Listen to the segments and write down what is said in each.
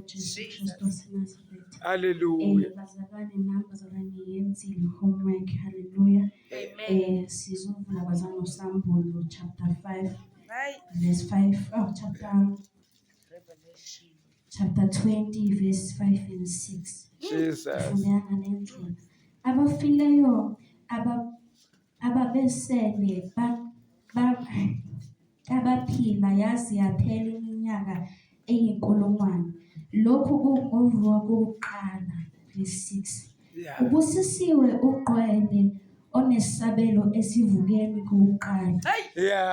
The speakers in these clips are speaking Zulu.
Jesu Kristu waseNazaretha. Hallelujah. Bazalwane nami bazalwane yenzile homework. Hallelujah. Sizovula bazalwane uSambulo chapter 5 verse 5. Chapter 20 verse 5 and 6. Jesus. Fundeka nendlela. Abafileyo ababesele abaphila yazi yaphela iminyaka eyinkulungwane. Lokhu kungovuka kokuqala verse 6. Ubusisiwe uqwele onesabelo esivukeni kokuqala.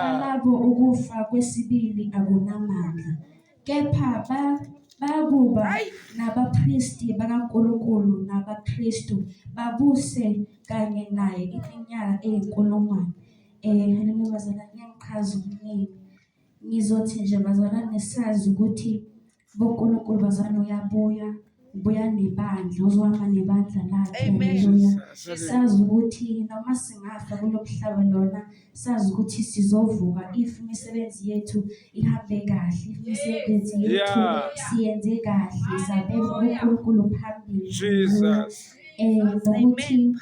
Alabo ukufa kwesibili akunamandla. Kepha bakuba nabapristi bakaNkulunkulu nabaKristu babuse kanye naye iminyaka eyinkulungwane. Haleluya bazalwane, ngiyachaza ukuningi. Ngizothi nje bazalwane sazi ukuthi boNkulunkulu bazalwane ubuya nebandla, uzohamba nebandla lakhe. Haleluya. Sazi ukuthi noma singafa kulomhlaba lona, sazi ukuthi sizovuka if imisebenzi yethu ihambe kahle, if imisebenzi yethu siyenze kahle, sabeka uNkulunkulu phambili. Jesus. Nokuthi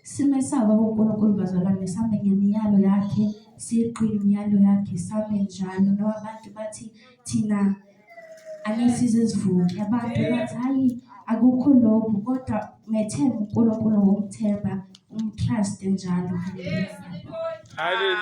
simesaba uNkulunkulu bazalwane, sihambe ngemiyalo yakhe, siqine imiyalo yakhe, sabe njalo. Noma abantu bathi thina angesize sivuke, abantu bathi hayi akukho lokho, kodwa methemba uNkulunkulu, ngomthemba, umtrust njalo. Hallelujah.